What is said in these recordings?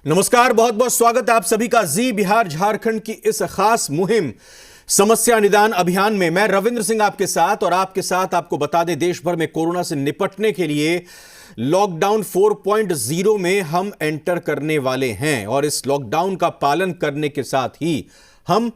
नमस्कार, बहुत बहुत स्वागत है आप सभी का जी बिहार झारखंड की इस खास मुहिम समस्या निदान अभियान में। मैं रविंद्र सिंह आपके साथ और आपके साथ आपको बता दें, देश भर में कोरोना से निपटने के लिए लॉकडाउन 4.0 में हम एंटर करने वाले हैं और इस लॉकडाउन का पालन करने के साथ ही हम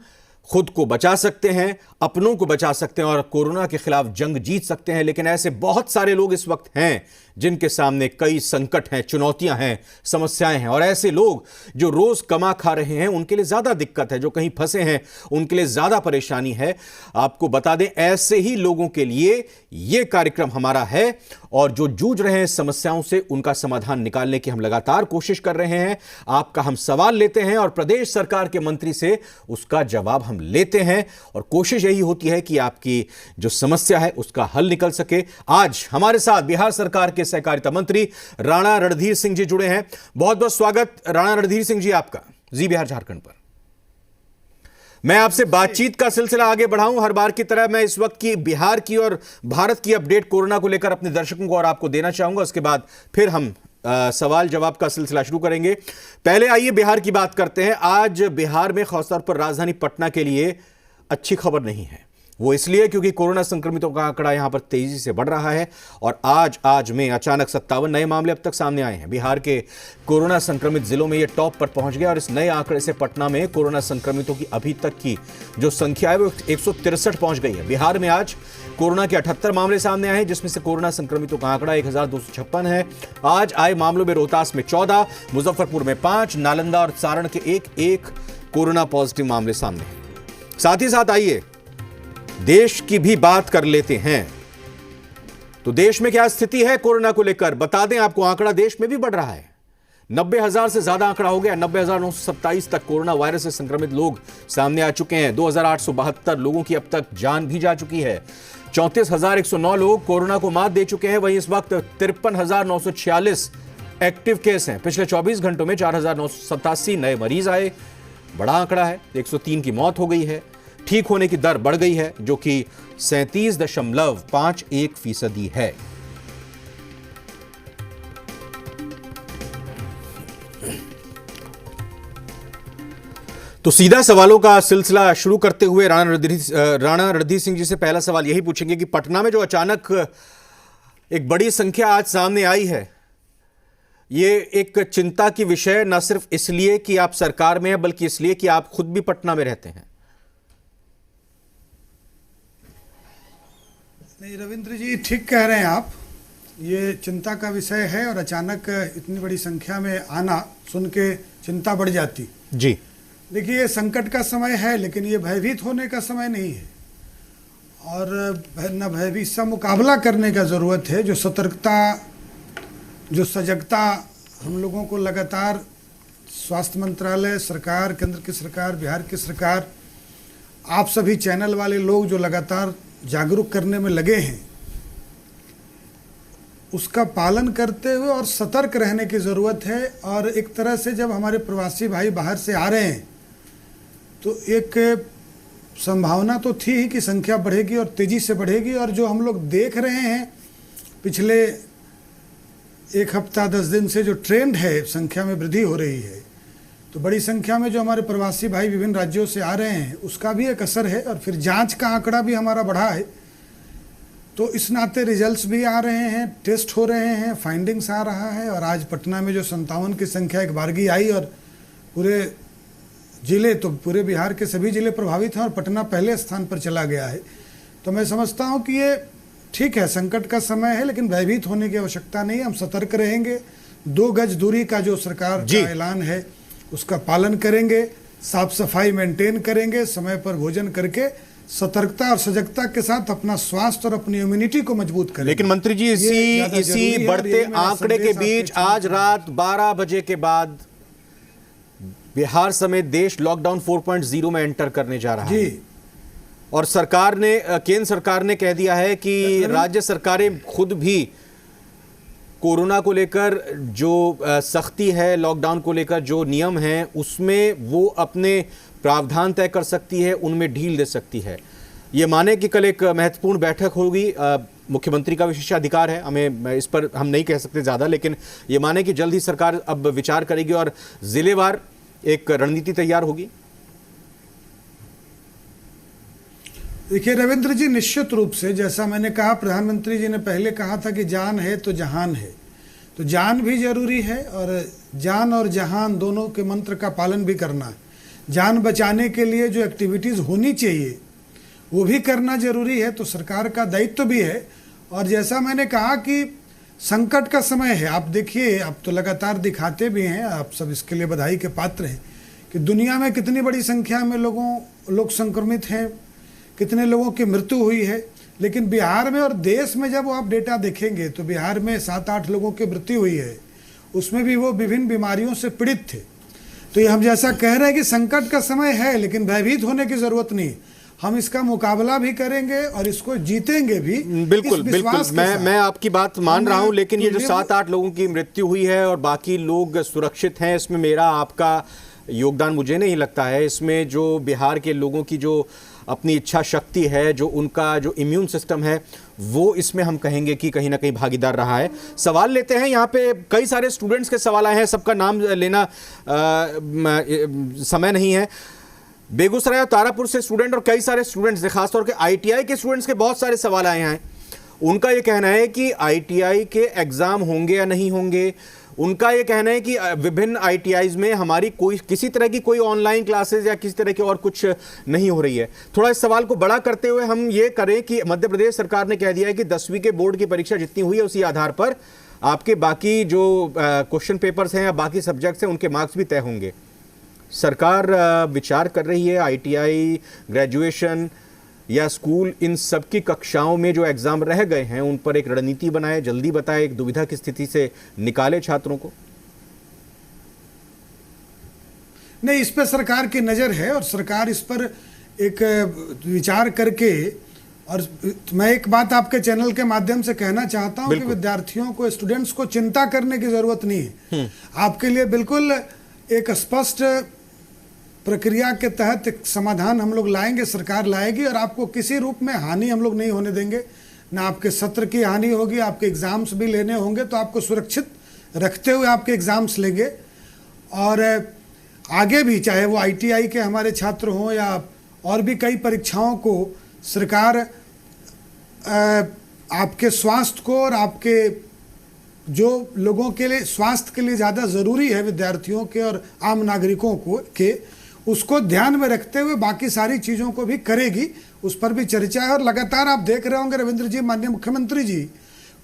खुद को बचा सकते हैं, अपनों को बचा सकते हैं और कोरोना के खिलाफ जंग जीत सकते हैं। लेकिन ऐसे बहुत सारे लोग इस वक्त हैं जिनके सामने कई संकट हैं, चुनौतियां हैं, समस्याएं हैं और ऐसे लोग जो रोज कमा खा रहे हैं उनके लिए ज्यादा दिक्कत है, जो कहीं फंसे हैं उनके लिए ज्यादा परेशानी है। आपको बता दें, ऐसे ही लोगों के लिए यह कार्यक्रम हमारा है और जो जूझ रहे हैं समस्याओं से उनका समाधान निकालने की हम लगातार कोशिश कर रहे हैं। आपका हम सवाल लेते हैं और प्रदेश सरकार के मंत्री से उसका जवाब हम लेते हैं और कोशिश यही होती है कि आपकी जो समस्या है उसका हल निकल सके। आज हमारे साथ बिहार सरकार के सहकारिता मंत्री राणा रणधीर सिंह जी जुड़े हैं। बहुत बहुत स्वागत राणा रणधीर सिंह जी आपका जी बिहार झारखंड पर। मैं आपसे बातचीत का सिलसिला आगे बढ़ाऊं, हर बार की तरह मैं इस वक्त की बिहार की और भारत की अपडेट कोरोना को लेकर अपने दर्शकों को और आपको देना चाहूंगा। उसके बाद फिर हम सवाल जवाब का सिलसिला शुरू करेंगे। पहले आइए बिहार की बात करते हैं। आज बिहार में खासतौर पर राजधानी पटना के लिए अच्छी खबर नहीं है। वो इसलिए क्योंकि कोरोना संक्रमितों का आंकड़ा यहां पर तेजी से बढ़ रहा है और आज में अचानक 57 नए मामले अब तक सामने आए हैं। बिहार के कोरोना संक्रमित जिलों में ये टॉप पर पहुंच गया और इस नए आंकड़े से पटना में कोरोना संक्रमितों की अभी तक की जो संख्या है वो 163 पहुंच गई है। बिहार में आज कोरोना के 78 मामले सामने आए हैं, जिसमें से कोरोना संक्रमितों का आंकड़ा 1256 है। आज आए मामलों में रोहतास में 14, मुजफ्फरपुर में 5, नालंदा और सारण के एक कोरोना पॉजिटिव मामले सामने हैं। साथ ही साथ आइए देश की भी बात कर लेते हैं। तो देश में क्या स्थिति है कोरोना को लेकर बता दें आपको। आंकड़ा देश में भी बढ़ रहा है, 90,000 से ज्यादा आंकड़ा हो गया। 90,927 तक कोरोना वायरस से संक्रमित लोग सामने आ चुके हैं। 2,872 लोगों की अब तक जान भी जा चुकी है। 34,109 लोग कोरोना को मात दे चुके हैं। वहीं इस वक्त 53,946 एक्टिव केस हैं। पिछले 24 घंटों में 4,987 नए मरीज आए, बड़ा आंकड़ा है। 103 की मौत हो गई है। ठीक होने की दर बढ़ गई है जो कि 37.51% है। तो सीधा सवालों का सिलसिला शुरू करते हुए राणा रणधीर सिंह जी से पहला सवाल यही पूछेंगे कि पटना में जो अचानक एक बड़ी संख्या आज सामने आई है, ये एक चिंता की विषय न सिर्फ इसलिए कि आप सरकार में हैं बल्कि इसलिए कि आप खुद भी पटना में रहते हैं। नहीं रविंद्र जी, ठीक कह रहे हैं आप। ये चिंता का विषय है और अचानक इतनी बड़ी संख्या में आना सुन के चिंता बढ़ जाती जी। देखिए, ये संकट का समय है लेकिन ये भयभीत होने का समय नहीं है और न भयभीत से मुकाबला करने का ज़रूरत है। जो सतर्कता, जो सजगता हम लोगों को लगातार स्वास्थ्य मंत्रालय, सरकार, केंद्र की सरकार, बिहार की सरकार, आप सभी चैनल वाले लोग जो लगातार जागरूक करने में लगे हैं, उसका पालन करते हुए और सतर्क रहने की ज़रूरत है। और एक तरह से जब हमारे प्रवासी भाई बाहर से आ रहे हैं तो एक संभावना तो थी ही कि संख्या बढ़ेगी और तेज़ी से बढ़ेगी। और जो हम लोग देख रहे हैं पिछले एक हफ्ता 10 दिन से जो ट्रेंड है, संख्या में वृद्धि हो रही है, तो बड़ी संख्या में जो हमारे प्रवासी भाई विभिन्न राज्यों से आ रहे हैं उसका भी एक असर है। और फिर जांच का आंकड़ा भी हमारा बढ़ा है, तो इस नाते रिजल्ट्स भी आ रहे हैं, टेस्ट हो रहे हैं, फाइंडिंग्स आ रहा है। और आज पटना में जो 57 की संख्या एक बारगी आई और पूरे ज़िले, तो पूरे बिहार के सभी ज़िले प्रभावित हैं और पटना पहले स्थान पर चला गया है। तो मैं समझता हूँ कि ये ठीक है, संकट का समय है लेकिन भयभीत होने की आवश्यकता नहीं है। हम सतर्क रहेंगे, 2 गज दूरी का जो सरकार का ऐलान है उसका पालन करेंगे, साफ सफाई मेंटेन करेंगे, समय पर भोजन करके सतर्कता और सजगता के साथ अपना स्वास्थ्य और अपनी इम्यूनिटी को मजबूत करें। लेकिन मंत्री जी, इसी बढ़ते आंकड़े के बीच आज रात 12 बजे के बाद बिहार समेत देश लॉकडाउन 4.0 में एंटर करने जा रहा है और सरकार ने, केंद्र सरकार ने कह दिया है कि राज्य सरकारें खुद भी कोरोना को लेकर जो सख्ती है, लॉकडाउन को लेकर जो नियम हैं उसमें वो अपने प्रावधान तय कर सकती है, उनमें ढील दे सकती है। ये माने कि कल एक महत्वपूर्ण बैठक होगी मुख्यमंत्री का विशेषाधिकार है, हमें इस पर हम नहीं कह सकते ज़्यादा, लेकिन ये माने कि जल्द ही सरकार अब विचार करेगी और जिलेवार एक रणनीति तैयार होगी। देखिए रविंद्र जी, निश्चित रूप से जैसा मैंने कहा, प्रधानमंत्री जी ने पहले कहा था कि जान है तो जहान है, तो जान भी जरूरी है और जान और जहान दोनों के मंत्र का पालन भी करना है। जान बचाने के लिए जो एक्टिविटीज़ होनी चाहिए वो भी करना जरूरी है, तो सरकार का दायित्व भी है। और जैसा मैंने कहा कि संकट का समय है, आप देखिए आप तो लगातार दिखाते भी हैं, आप सब इसके लिए बधाई के पात्र हैं कि दुनिया में कितनी बड़ी संख्या में लोग संक्रमित हैं, कितने लोगों की मृत्यु हुई है। लेकिन बिहार में और देश में जब आप डेटा देखेंगे तो बिहार में 7-8 लोगों की मृत्यु हुई है, उसमें भी वो विभिन्न बीमारियों से पीड़ित थे। तो ये हम जैसा कह रहे हैं कि संकट का समय है, लेकिन भयभीत होने की जरूरत नहीं, हम इसका मुकाबला भी करेंगे और इसको जीतेंगे भी। बिल्कुल बिल्कुल, मैं आपकी बात मान रहा हूं, लेकिन ये जो 7-8 लोगों की मृत्यु हुई है और बाकी लोग सुरक्षित हैं, इसमें मेरा आपका योगदान मुझे नहीं लगता है। इसमें जो बिहार के लोगों की जो अपनी इच्छा शक्ति है, जो उनका जो इम्यून सिस्टम है, वो इसमें हम कहेंगे कि कहीं ना कहीं भागीदार रहा है। सवाल लेते हैं, यहाँ पे कई सारे स्टूडेंट्स के सवाल आए हैं, सबका नाम लेना समय नहीं है। बेगूसराय और तारापुर से स्टूडेंट और कई सारे स्टूडेंट्स ने, खासतौर के आईटीआई के स्टूडेंट्स के बहुत सारे सवाल आए हैं। उनका ये कहना है कि आईटीआई के एग्ज़ाम होंगे या नहीं होंगे। उनका ये कहना है कि विभिन्न आईटीआईज में हमारी किसी तरह की कोई ऑनलाइन क्लासेस या किसी तरह की और कुछ नहीं हो रही है। थोड़ा इस सवाल को बड़ा करते हुए हम ये करें कि मध्य प्रदेश सरकार ने कह दिया है कि 10वीं के बोर्ड की परीक्षा जितनी हुई है उसी आधार पर आपके बाकी जो क्वेश्चन पेपर्स हैं या बाकी सब्जेक्ट्स हैं उनके मार्क्स भी तय होंगे। सरकार विचार कर रही है आईटीआई, ग्रेजुएशन या स्कूल, इन सब की कक्षाओं में जो एग्जाम रह गए हैं उन पर एक रणनीति बनाए, जल्दी बताए, एक दुविधा की स्थिति से निकाले छात्रों को। नहीं, इस पर सरकार की नज़र है और सरकार इस पर एक विचार करके, और मैं एक बात आपके चैनल के माध्यम से कहना चाहता हूं कि विद्यार्थियों को, स्टूडेंट्स को चिंता करने की जरूरत नहीं है। आपके लिए बिल्कुल एक स्पष्ट प्रक्रिया के तहत एक समाधान हम लोग लाएंगे, सरकार लाएगी, और आपको किसी रूप में हानि हम लोग नहीं होने देंगे। ना आपके सत्र की हानि होगी, आपके एग्ज़ाम्स भी लेने होंगे तो आपको सुरक्षित रखते हुए आपके एग्ज़ाम्स लेंगे। और आगे भी चाहे वो आईटीआई के हमारे छात्र हों या और भी कई परीक्षाओं को सरकार आपके स्वास्थ्य को और आपके जो लोगों के लिए स्वास्थ्य के लिए ज़्यादा ज़रूरी है, विद्यार्थियों के और आम नागरिकों के उसको ध्यान में रखते हुए बाकी सारी चीज़ों को भी करेगी। उस पर भी चर्चा है और लगातार आप देख रहे होंगे रविंद्र जी, माननीय मुख्यमंत्री जी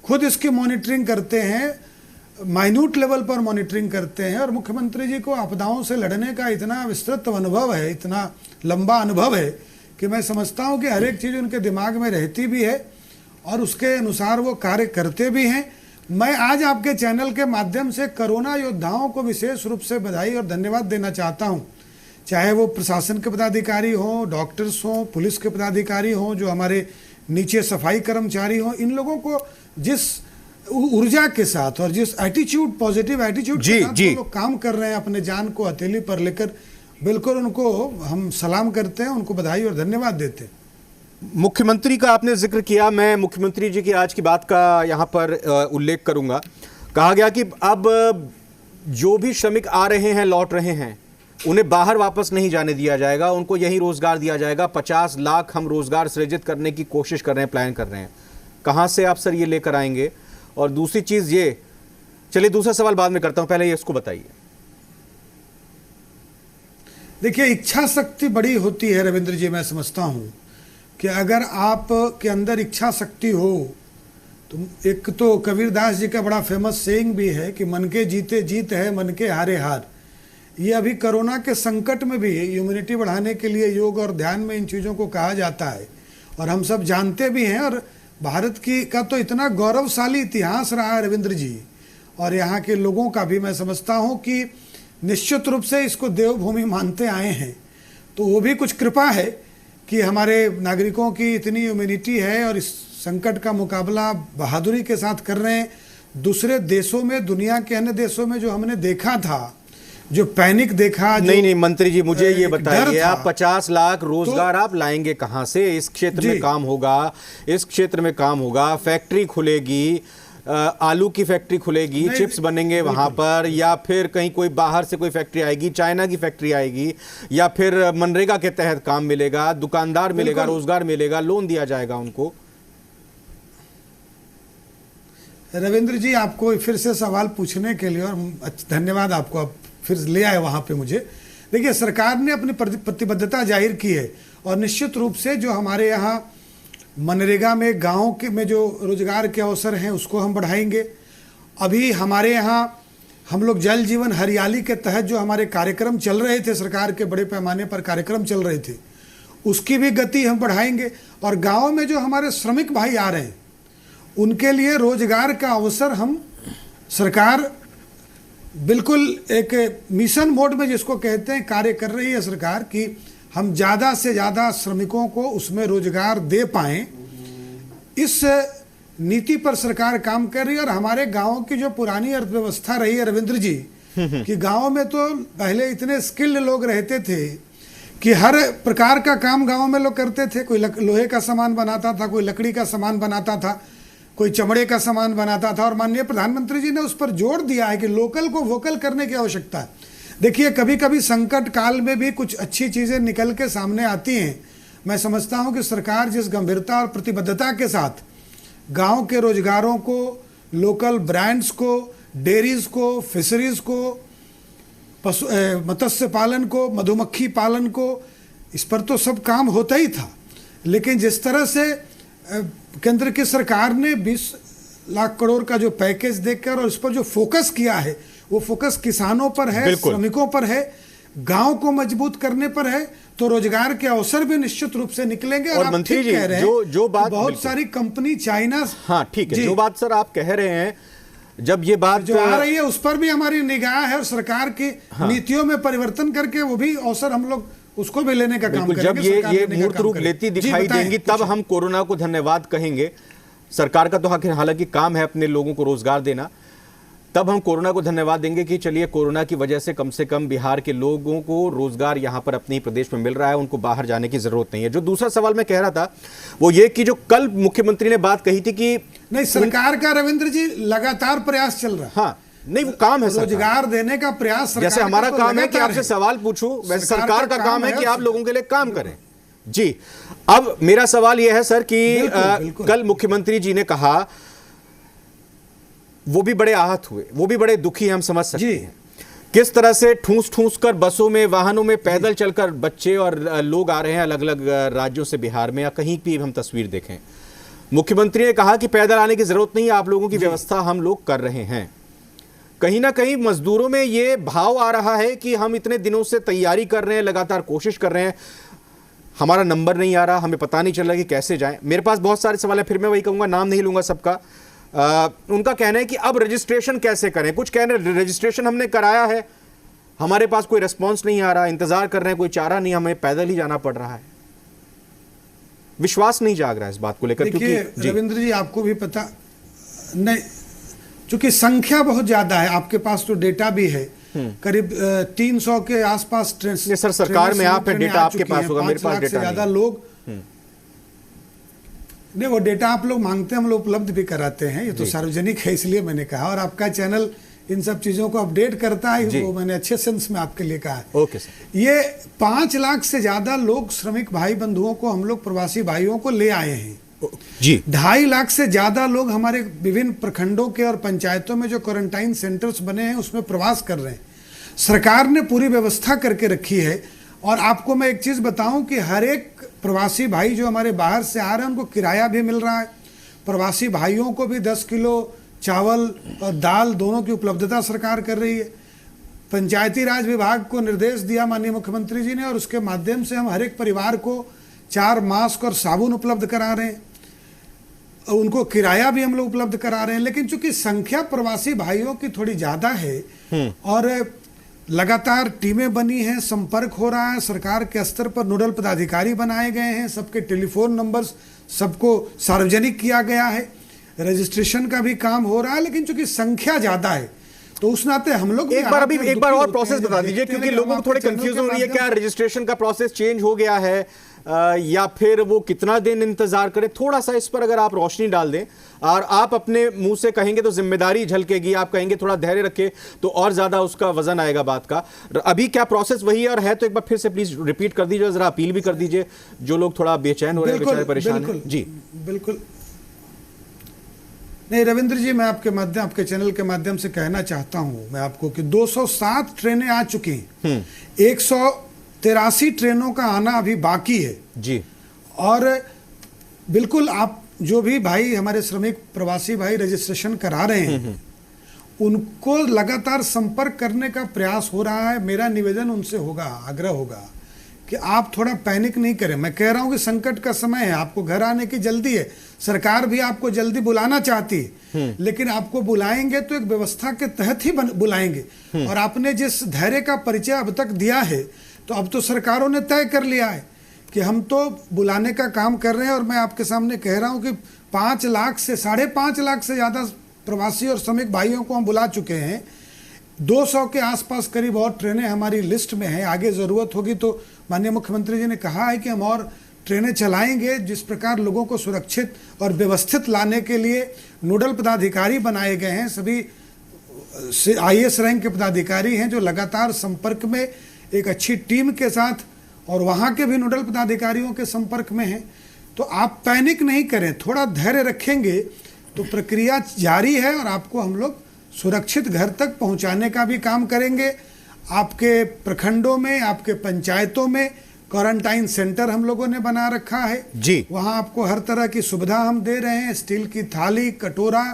खुद इसकी मॉनिटरिंग करते हैं, माइन्यूट लेवल पर मॉनिटरिंग करते हैं। और मुख्यमंत्री जी को आपदाओं से लड़ने का इतना विस्तृत अनुभव है, इतना लंबा अनुभव है कि मैं समझता हूँ कि हर एक चीज़ उनके दिमाग में रहती भी है और उसके अनुसार वो कार्य करते भी हैं। मैं आज आपके चैनल के माध्यम से कोरोना योद्धाओं को विशेष रूप से बधाई और धन्यवाद देना चाहता हूं, चाहे वो प्रशासन के पदाधिकारी हों, डॉक्टर्स हों, पुलिस के पदाधिकारी हों, जो हमारे नीचे सफाई कर्मचारी हों। इन लोगों को जिस ऊर्जा के साथ और जिस एटीट्यूड, पॉजिटिव एटीट्यूड के साथ वो लोग काम कर रहे हैं अपने जान को हथेली पर लेकर, बिल्कुल उनको हम सलाम करते हैं, उनको बधाई और धन्यवाद देते हैं। मुख्यमंत्री का आपने जिक्र किया, मैं मुख्यमंत्री जी की आज की बात का यहाँ पर उल्लेख करूंगा। कहा गया कि अब जो भी श्रमिक आ रहे हैं, लौट रहे हैं, उन्हें बाहर वापस नहीं जाने दिया जाएगा, उनको यहीं रोजगार दिया जाएगा। 50 लाख हम रोजगार सृजित करने की कोशिश कर रहे हैं, प्लान कर रहे हैं। कहाँ से आप सर ये लेकर आएंगे? और दूसरी चीज़ ये, चलिए दूसरा सवाल बाद में करता हूँ, पहले ये इसको बताइए। देखिए, इच्छा शक्ति बड़ी होती है रविंद्र जी। मैं समझता हूँ कि अगर आप के अंदर इच्छा शक्ति हो तो एक तो कबीरदास जी का बड़ा फेमस सेइंग भी है कि मन के जीते जीत है, मन के हारे हार। ये अभी कोरोना के संकट में भी इम्यूनिटी बढ़ाने के लिए योग और ध्यान में इन चीज़ों को कहा जाता है और हम सब जानते भी हैं। और भारत की का तो इतना गौरवशाली इतिहास रहा है रविंद्र जी, और यहाँ के लोगों का भी मैं समझता हूँ कि निश्चित रूप से इसको देवभूमि मानते आए हैं। तो वो भी कुछ कृपा है कि हमारे नागरिकों की इतनी इम्यूनिटी है और इस संकट का मुकाबला बहादुरी के साथ कर रहे हैं। दूसरे देशों में, दुनिया के अन्य देशों में जो हमने देखा था जो पैनिक देखा, नहीं मंत्री जी, मुझे ये बताइए, था, आप 50 लाख रोजगार आप लाएंगे कहां से? इस क्षेत्र में काम होगा, इस क्षेत्र में काम होगा, फैक्ट्री खुलेगी, आलू की फैक्ट्री खुलेगी, चिप्स बनेंगे वहां पर, या फिर कहीं कोई बाहर से कोई फैक्ट्री आएगी, चाइना की फैक्ट्री आएगी, या फिर मनरेगा के तहत काम मिलेगा, दुकानदार मिलेगा, रोजगार मिलेगा, लोन दिया जाएगा उनको। रविंद्र जी, आपको फिर से सवाल पूछने के लिए और धन्यवाद आपको, आप फिर ले आए वहां पे मुझे। देखिए, सरकार ने अपनी प्रतिबद्धता जाहिर की है और निश्चित रूप से जो हमारे यहाँ मनरेगा में गाँव के में जो रोजगार के अवसर हैं उसको हम बढ़ाएंगे। अभी हमारे यहाँ हम लोग जल जीवन हरियाली के तहत जो हमारे कार्यक्रम चल रहे थे, सरकार के बड़े पैमाने पर कार्यक्रम चल रहे थे, उसकी भी गति हम बढ़ाएंगे। और गाँव में जो हमारे श्रमिक भाई आ रहे हैं उनके लिए रोजगार का अवसर हम सरकार बिल्कुल एक मिशन मोड में जिसको कहते हैं कार्य कर रही है सरकार, कि हम ज़्यादा से ज़्यादा श्रमिकों को उसमें रोजगार दे पाएं। इस नीति पर सरकार काम कर रही है। और हमारे गाँव की जो पुरानी अर्थव्यवस्था रही है रविंद्र जी, कि गाँव में तो पहले इतने स्किल्ड लोग रहते थे कि हर प्रकार का काम गाँव में लोग करते थे। कोई लोहे का सामान बनाता था, कोई लकड़ी का सामान बनाता था, कोई चमड़े का सामान बनाता था। और माननीय प्रधानमंत्री जी ने उस पर जोर दिया है कि लोकल को वोकल करने की आवश्यकता है। देखिए, कभी कभी संकट काल में भी कुछ अच्छी चीज़ें निकल के सामने आती हैं। मैं समझता हूं कि सरकार जिस गंभीरता और प्रतिबद्धता के साथ गांव के रोजगारों को, लोकल ब्रांड्स को, डेयरीज को, फिशरीज को, मत्स्य पालन को, मधुमक्खी पालन को, इस पर तो सब काम होता ही था। लेकिन जिस तरह से केंद्र की सरकार ने 20 लाख करोड़ का जो पैकेज देकर और इस पर जो फोकस किया है, वो फोकस किसानों पर है, श्रमिकों पर है, गांव को मजबूत करने पर है, तो रोजगार के अवसर भी निश्चित रूप से निकलेंगे। और आप ठीक कह रहे हैं, जो बात बहुत सारी कंपनी चाइना, हाँ ठीक है, जो बात सर आप कह रहे हैं, जब ये बात जो आ रही है उस पर भी हमारी निगाह है और सरकार की नीतियों में परिवर्तन करके वो भी अवसर हम लोग उसको भी लेने का काम करेंगे। जब ये मूर्त रूप लेती दिखाई देंगी तब हम कोरोना को धन्यवाद कहेंगे। सरकार का तो हालांकि काम है अपने लोगों को रोजगार देना, तब हम कोरोना को धन्यवाद देंगे कि चलिए कोरोना की वजह से कम बिहार के लोगों को रोजगार यहाँ पर अपने प्रदेश में मिल रहा है, उनको बाहर जाने की जरूरत नहीं है। जो दूसरा सवाल मैं कह रहा था वो ये कि जो कल मुख्यमंत्री ने बात कही थी कि नहीं, सरकार का रविंद्र जी लगातार प्रयास चल रहा है। हाँ, नहीं वो काम है, रोजगार देने का प्रयास। जैसे हमारा काम है कि आपसे सवाल पूछूं, वैसे सरकार का काम है कि आप लोगों के लिए काम करें। जी, अब मेरा सवाल यह है सर कि कल मुख्यमंत्री जी ने कहा, वो भी बड़े आहत हुए, वो भी बड़े दुखी हैं, हम समझ सकते हैं किस तरह से ठूस ठूस कर बसों में, वाहनों में पैदल चलकर बच्चे और लोग आ रहे हैं अलग अलग राज्यों से बिहार में, या कहीं भी हम तस्वीर देखें। मुख्यमंत्री ने कहा कि पैदल आने की जरूरत नहीं है, आप लोगों की व्यवस्था हम लोग कर रहे हैं। कहीं ना कहीं मजदूरों में ये भाव आ रहा है कि हम इतने दिनों से तैयारी कर रहे हैं, लगातार कोशिश कर रहे हैं, हमारा नंबर नहीं आ रहा, हमें पता नहीं चल रहा कि कैसे जाएं। मेरे पास बहुत सारे सवाल है, फिर मैं वही कहूँगा, नाम नहीं लूँगा सबका। उनका कहना है कि अब रजिस्ट्रेशन कैसे करें। कुछ कह रहे हैं रजिस्ट्रेशन हमने कराया है, हमारे पास कोई रिस्पॉन्स नहीं आ रहा, इंतजार कर रहे हैं, कोई चारा नहीं, हमें पैदल ही जाना पड़ रहा है। विश्वास नहीं जाग रहा है इस बात को लेकर। क्योंकि रविंद्र जी, आपको भी पता नहीं, चूंकि संख्या बहुत ज्यादा है, आपके पास तो डेटा भी है, करीब 300 के आसपास ट्रेन। सर सरकार में आप है, डेटा आपके पास होगा, मेरे पास डेटा से ज्यादा लोग नहीं, वो डेटा आप लोग मांगते हैं, हम लोग उपलब्ध भी कराते हैं, ये तो सार्वजनिक है, इसलिए मैंने कहा। और आपका चैनल इन सब चीजों को अपडेट करता है, वो मैंने अच्छे सेंस में आपके लिए कहा है। Okay sir. ये 5 लाख से ज्यादा लोग, श्रमिक भाई बंधुओं को हम लोग, प्रवासी भाइयों को ले आए हैं जी। 2.5 लाख से ज्यादा लोग हमारे विभिन्न प्रखंडों के और पंचायतों में जो क्वारंटाइन सेंटर्स बने हैं उसमें प्रवास कर रहे हैं। सरकार ने पूरी व्यवस्था करके रखी है। और आपको मैं एक चीज बताऊं कि हर एक प्रवासी भाई जो हमारे बाहर से आ रहे हैं उनको किराया भी मिल रहा है। प्रवासी भाइयों को भी 10 किलो चावल और दाल दोनों की उपलब्धता सरकार कर रही है। पंचायती राज विभाग को निर्देश दिया माननीय मुख्यमंत्री जी ने, और उसके माध्यम से हम हर एक परिवार को 4 मास्क और साबुन उपलब्ध करा रहे हैं, उनको किराया भी हम लोग उपलब्ध करा रहे हैं। लेकिन चूंकि संख्या प्रवासी भाइयों की थोड़ी ज्यादा है और लगातार टीमें बनी हैं, संपर्क हो रहा है, सरकार के स्तर पर नोडल पदाधिकारी बनाए गए हैं, सबके टेलीफोन नंबर्स सबको सार्वजनिक किया गया है, रजिस्ट्रेशन का भी काम हो रहा है। लेकिन चूंकि संख्या ज्यादा है तो उस नाते हम लोग एक बार और प्रोसेस बता दीजिए, क्योंकि लोगों को थोड़े कंफ्यूजन हो रही है, क्या रजिस्ट्रेशन का प्रोसेस चेंज हो गया है या फिर वो कितना दिन इंतजार करे? थोड़ा सा इस पर अगर आप रोशनी डाल दें, और आप अपने मुंह से कहेंगे तो जिम्मेदारी झलकेगी, आप कहेंगे थोड़ा धैर्य रखे तो और ज्यादा उसका वजन आएगा बात का। अभी क्या प्रोसेस वही है तो एक बार फिर से प्लीज रिपीट कर दीजिए, जरा अपील भी कर दीजिए, जो लोग थोड़ा बेचैन हो रहे हैं, बेचारे परेशान हैं। जी बिल्कुल नहीं रविंद्र जी, मैं आपके चैनल के माध्यम से कहना चाहता हूं मैं आपको कि 207 ट्रेनें आ चुकी हैं, 183 ट्रेनों का आना अभी बाकी है जी। और बिल्कुल आप जो भी भाई हमारे श्रमिक प्रवासी भाई रजिस्ट्रेशन करा रहे हैं उनको लगातार संपर्क करने का प्रयास हो रहा है। मेरा निवेदन उनसे होगा, आग्रह होगा कि आप थोड़ा पैनिक नहीं करें। मैं कह रहा हूं कि संकट का समय है, आपको घर आने की जल्दी है, सरकार भी आपको जल्दी बुलाना चाहती है, लेकिन आपको बुलाएंगे तो एक व्यवस्था के तहत ही बुलाएंगे। और आपने जिस धैर्य का परिचय अब तक दिया है, तो अब तो सरकारों ने तय कर लिया है कि हम तो बुलाने का काम कर रहे हैं। और मैं आपके सामने कह रहा हूं कि 5 लाख से 5.5 लाख से ज्यादा प्रवासी और श्रमिक भाइयों को हम बुला चुके हैं। 200 के आसपास करीब और ट्रेनें हमारी लिस्ट में हैं। आगे जरूरत होगी तो माननीय मुख्यमंत्री जी ने कहा है कि हम और ट्रेनें चलाएंगे। जिस प्रकार लोगों को सुरक्षित और व्यवस्थित लाने के लिए नोडल पदाधिकारी बनाए गए हैं, सभी IAS रैंक के पदाधिकारी हैं जो लगातार संपर्क में एक अच्छी टीम के साथ और वहाँ के भी नोडल पदाधिकारियों के संपर्क में हैं। तो आप पैनिक नहीं करें, थोड़ा धैर्य रखेंगे तो प्रक्रिया जारी है और आपको हम लोग सुरक्षित घर तक पहुंचाने का भी काम करेंगे। आपके प्रखंडों में, आपके पंचायतों में क्वारंटाइन सेंटर हम लोगों ने बना रखा है जी। वहां आपको हर तरह की सुविधा हम दे रहे हैं, स्टील की थाली, कटोरा,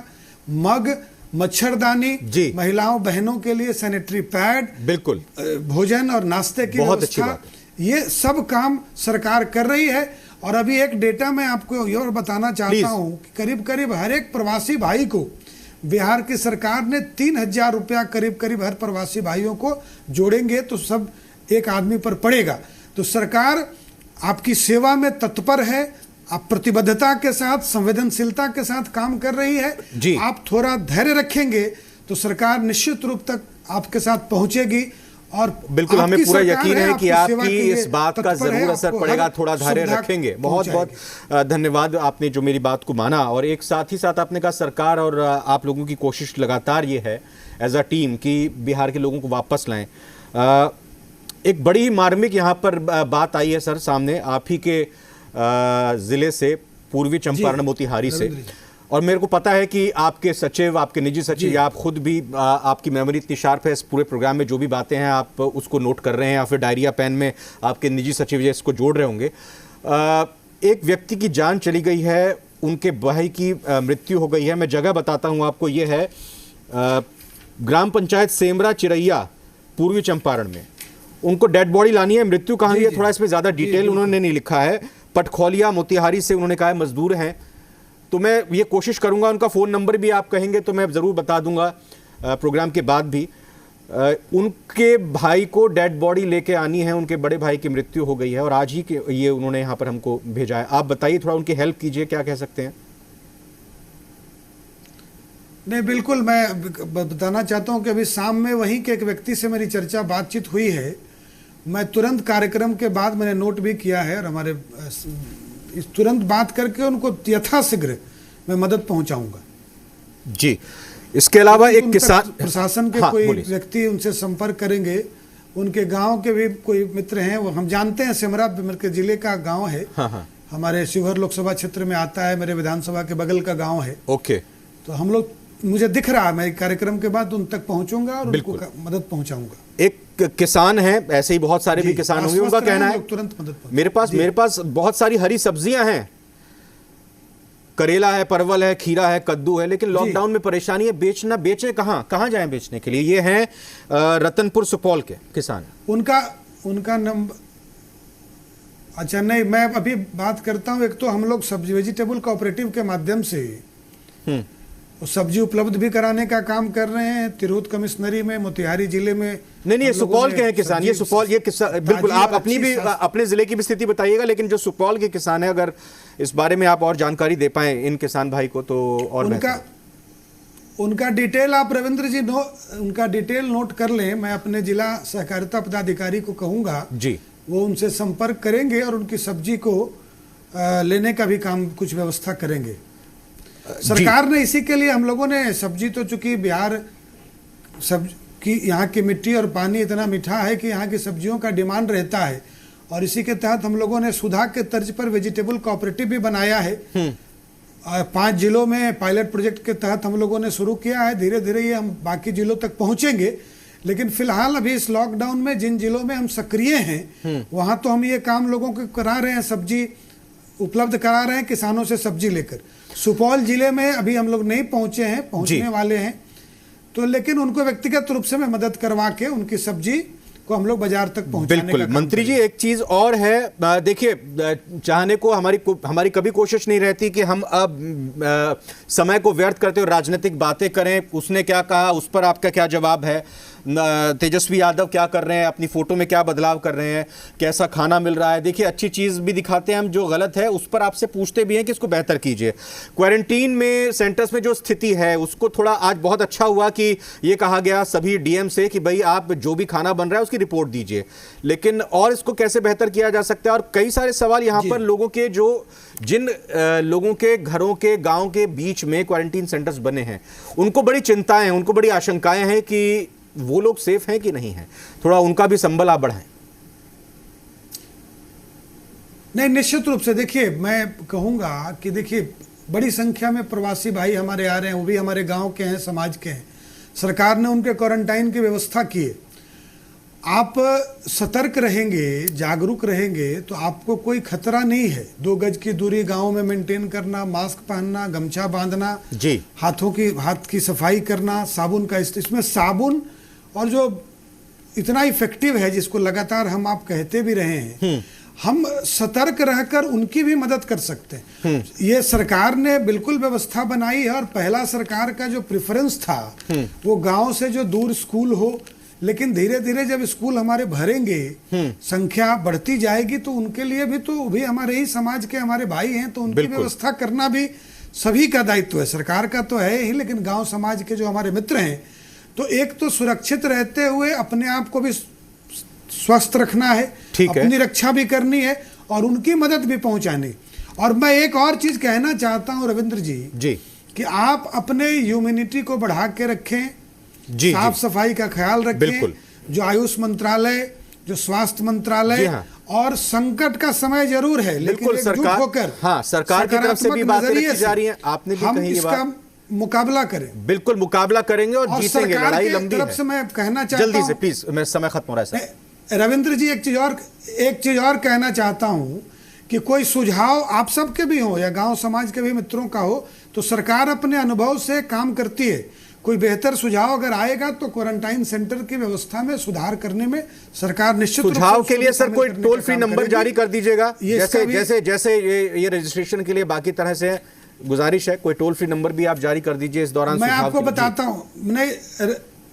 मग, मच्छरदानी, महिलाओं बहनों के लिए सैनिटरी पैड, बिल्कुल भोजन और नाश्ते की व्यवस्था, ये सब काम सरकार कर रही है। और अभी एक डेटा मैं आपको ये और बताना चाहता हूं कि करीब करीब हर एक प्रवासी भाई को बिहार की सरकार ने 3,000 रुपया करीब हर प्रवासी भाइयों को जोड़ेंगे तो सब एक आदमी पर पड़ेगा। तो सरकार आपकी सेवा में तत्पर है, आप प्रतिबद्धता के साथ, संवेदनशीलता के साथ काम कर रही है जी। आप थोड़ा धैर्य रखेंगे तो सरकार निश्चित रूप तक आपके साथ पहुंचेगी। और बिल्कुल हमें पूरा यकीन है कि आपकी इस बात का जरूर असर पड़ेगा, थोड़ा धैर्य रखेंगे। बहुत बहुत धन्यवाद, आपने जो मेरी बात को माना। और एक साथ ही साथ आपने कहा सरकार और आप लोगों की कोशिश लगातार ये है एज अ टीम कि बिहार के लोगों को वापस लाएं। एक बड़ी मार्मिक यहाँ पर बात आई है सर सामने, आप ही के जिले से, पूर्वी चंपारण मोतिहारी से। और मेरे को पता है कि आपके सचिव, आपके निजी सचिव या आप खुद भी, आपकी मेमोरी इतनी शार्प है, इस पूरे प्रोग्राम में जो भी बातें हैं आप उसको नोट कर रहे हैं या फिर डायरिया पेन में आपके निजी सचिव ये इसको जोड़ रहे होंगे। एक व्यक्ति की जान चली गई है, उनके भाई की मृत्यु हो गई है। मैं जगह बताता हूँ आपको, ये है ग्राम पंचायत सेमरा चिरैया, पूर्वी चंपारण में। उनको डेड बॉडी लानी है, मृत्यु कहाँ हुई है थोड़ा इसमें ज़्यादा डिटेल उन्होंने नहीं लिखा है। पटखौलिया मोतिहारी से उन्होंने कहा है मजदूर हैं। तो मैं ये कोशिश करूंगा, उनका फ़ोन नंबर भी आप कहेंगे तो मैं ज़रूर बता दूंगा प्रोग्राम के बाद भी। उनके भाई को डेड बॉडी लेके आनी है, उनके बड़े भाई की मृत्यु हो गई है और आज ही के ये उन्होंने यहाँ पर हमको भेजा है। आप बताइए, थोड़ा उनकी हेल्प कीजिए, क्या कह सकते हैं? नहीं बिल्कुल, मैं बताना चाहता हूँ कि अभी शाम में वहीं के एक व्यक्ति से मेरी बातचीत हुई है। मैं तुरंत कार्यक्रम के बाद मैंने नोट भी किया है और हमारे तुरंत बात करके उनको यथाशीघ्र मैं मदद पहुंचाऊंगा जी। इसके अलावा एक किसान प्रशासन के कोई व्यक्ति उनसे संपर्क करेंगे, उनके गांव के भी कोई मित्र हैं, वो हम जानते हैं सेमरा मेरे जिले का गांव है। हमारे शिवहर लोकसभा क्षेत्र में आता है, मेरे विधानसभा के बगल का गांव है। ओके, तो हम लोग, मुझे दिख रहा है, मैं कार्यक्रम के बाद उन तक पहुंचूंगा और उनको मदद पहुंचाऊंगा। एक किसान है, ऐसे ही बहुत सारे भी किसान होंगे, उनका कहना है तुरंत मदद मेरे पास बहुत सारी हरी सब्जियां हैं, करेला है, परवल है, खीरा है, कद्दू है, लेकिन लॉकडाउन में परेशानी है, बेचें कहां जाएं बेचने के लिए? ये हैं रतनपुर सुपौल के किसान। उनका नंबर, अच्छा नहीं, मैं अभी बात करता हूं। एक तो हम लोग सब्जी वेजिटेबल कोऑपरेटिव के माध्यम से सब्जी उपलब्ध भी कराने का काम कर रहे हैं। तिरहुत कमिश्नरी में, मोतिहारी जिले में। नहीं, सुपौल के हैं किसान, ये सुपौल, ये किसान बिल्कुल। आप अपनी भी, अपने जिले की भी स्थिति बताइएगा, लेकिन जो सुपौल के किसान है, अगर इस बारे में आप और जानकारी दे पाए इन किसान भाई को तो और उनका डिटेल आप रविंद्र जी उनका डिटेल नोट कर लें। मैं अपने जिला सहकारिता पदाधिकारी को कहूँगा जी, वो उनसे संपर्क करेंगे और उनकी सब्जी को लेने का भी काम कुछ व्यवस्था करेंगे। सरकार ने इसी के लिए हम लोगों ने सब्जी तो चूंकि बिहार सब की यहाँ की मिट्टी और पानी इतना मीठा है कि यहाँ की सब्जियों का डिमांड रहता है, और इसी के तहत हम लोगों ने सुधा के तर्ज पर वेजिटेबल कोऑपरेटिव भी बनाया है। 5 जिलों में पायलट प्रोजेक्ट के तहत हम लोगों ने शुरू किया है। धीरे धीरे ये हम बाकी जिलों तक पहुंचेंगे, लेकिन फिलहाल अभी इस लॉकडाउन में जिन जिलों में हम सक्रिय हैं वहां तो हम ये काम लोगों को करा रहे हैं, सब्जी उपलब्ध करा रहे हैं किसानों से सब्जी लेकर। सुपौल जिले में अभी हम लोग नहीं पहुंचे हैं, पहुंचने वाले हैं, तो लेकिन उनको व्यक्तिगत रूप से मैं मदद करवा के उनकी सब्जी को हम लोग बाजार तक पहुंचाने बिल्कुल। का काम मंत्री जी, एक चीज और है, देखिए, चाहने को हमारी कभी कोशिश नहीं रहती कि हम अब समय को व्यर्थ करते हुए राजनीतिक बातें करें। उसने क्या कहा, उस पर आपका क्या जवाब है? तेजस्वी यादव क्या कर रहे हैं, अपनी फोटो में क्या बदलाव कर रहे हैं, कैसा खाना मिल रहा है? देखिए, अच्छी चीज भी दिखाते हैं हम, जो गलत है उस पर आपसे पूछते भी हैं कि इसको बेहतर कीजिए। क्वारंटीन में सेंटर्स में जो स्थिति है उसको थोड़ा आज बहुत अच्छा हुआ कि ये कहा गया सभी डीएम से कि भाई आप जो भी खाना बन रहा है उसकी रिपोर्ट दीजिए, लेकिन और इसको कैसे बेहतर किया जा सकता है? और कई सारे सवाल यहाँ पर लोगों के, जो जिन लोगों के घरों के गांव के बीच में क्वारंटीन सेंटर्स बने हैं, उनको बड़ी चिंताएं हैं, उनको बड़ी आशंकाएं हैं कि वो लोग सेफ हैं कि नहीं हैं। थोड़ा उनका भी संबल आप बढ़ाएं। नहीं, निश्चित रूप से देखिए, मैं कहूँगा कि देखिए बड़ी संख्या में प्रवासी भाई हमारे आ रहे हैं, वो भी हमारे गांव के हैं, समाज के हैं। सरकार ने उनके क्वारंटाइन की व्यवस्था की है। आप सतर्क रहेंगे, जागरूक रहेंगे तो आपको कोई खतरा नहीं है। 2 गज की दूरी गांव में मेंटेन करना, मास्क पहनना, गमछा बांधना जी, हाथ की सफाई करना, साबुन का इसमें साबुन और जो इतना इफेक्टिव है जिसको लगातार हम आप कहते भी रहे हैं, हम सतर्क रहकर उनकी भी मदद कर सकते हैं। ये सरकार ने बिल्कुल व्यवस्था बनाई है, और पहला सरकार का जो प्रेफरेंस था वो गांव से जो दूर स्कूल हो, लेकिन धीरे धीरे जब स्कूल हमारे भरेंगे, संख्या बढ़ती जाएगी, तो उनके लिए भी तो भी हमारे ही समाज के हमारे भाई हैं, तो उनकी व्यवस्था करना भी सभी का दायित्व है। सरकार का तो है ही, लेकिन गांव समाज के जो हमारे मित्र हैं, तो एक तो सुरक्षित रहते हुए अपने आप को भी स्वस्थ रखना है, अपनी रक्षा भी करनी है और उनकी मदद भी पहुंचानी। और मैं एक और चीज कहना चाहता हूं रविंद्र जी कि आप अपने ह्यूमैनिटी को बढ़ा के रखें, साफ सफाई का ख्याल रखें। जो आयुष मंत्रालय, जो स्वास्थ्य मंत्रालय, और संकट का समय जरूर है, लेकिन एकजुट होकर सरकार की तरफ से भी बातें रखी जा रही हैं। आपने भी कही ये बात, मुकाबला करें। बिल्कुल मुकाबला करेंगे और जीतेंगे। लड़ाई लंबी है। तरफ से मैं कहना चाहता हूं, जल्दी से प्लीज, मेरा समय खत्म हो रहा है सर। रविंद्र जी, एक चीज और कहना चाहता हूं कि कोई सुझाव आप सबके भी हो या गांव समाज के भी मित्रों का हो, तो सरकार अपने अनुभव से काम करती है। कोई बेहतर सुझाव अगर आएगा तो क्वारंटाइन सेंटर की व्यवस्था में सुधार करने में सरकार निश्चित सुझाव के लिए सर कोई टोल फ्री नंबर जारी कर दीजिएगा, जैसे ये रजिस्ट्रेशन के लिए बाकी तरह से गुजारिश है, कोई टोल फ्री नंबर भी आप जारी कर दीजिए इस दौरान। मैं आपको बताता हूं,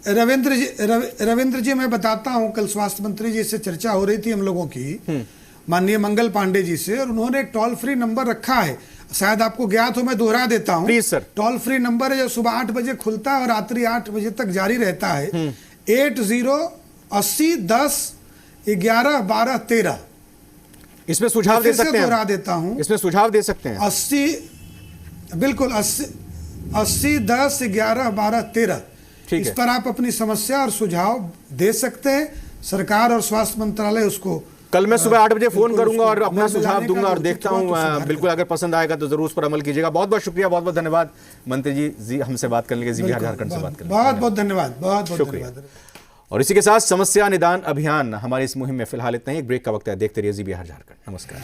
रविंद्र जी मैं बताता हूं, कल स्वास्थ्य मंत्री जी से चर्चा हो रही थी हम लोगों की, माननीय मंगल पांडे जी से, और उन्होंने एक टोल फ्री नंबर रखा है, शायद आपको ज्ञात हो, मैं दोहरा देता हूं। Please sir. Toll free number है जो सुबह 8 बजे खुलता है और रात्रि 8 बजे तक जारी रहता है, 808010111213। इसमें सुझाव दे सकते हैं, दोहरा देता हूं, इसमें सुझाव दे सकते हैं। 8010111213, इस पर आप अपनी समस्या और सुझाव दे सकते हैं। सरकार और स्वास्थ्य मंत्रालय उसको, कल मैं सुबह 8 बजे फोन करूंगा और अपना सुझाव दूंगा और देखता हूं, बिल्कुल अगर पसंद आएगा तो जरूर उस पर अमल कीजिएगा। बहुत बहुत शुक्रिया, बहुत बहुत धन्यवाद मंत्री जी हमसे बात करने के लिए, बिहार झारखंड से बात करने के लिए बहुत बहुत धन्यवाद, बहुत बहुत शुक्रिया। और इसी के साथ समस्या निदान अभियान हमारी इस मुहिम में फिलहाल इतना ही। एक ब्रेक का वक्त है, देखते रहिए जी बिहार झारखंड। नमस्कार।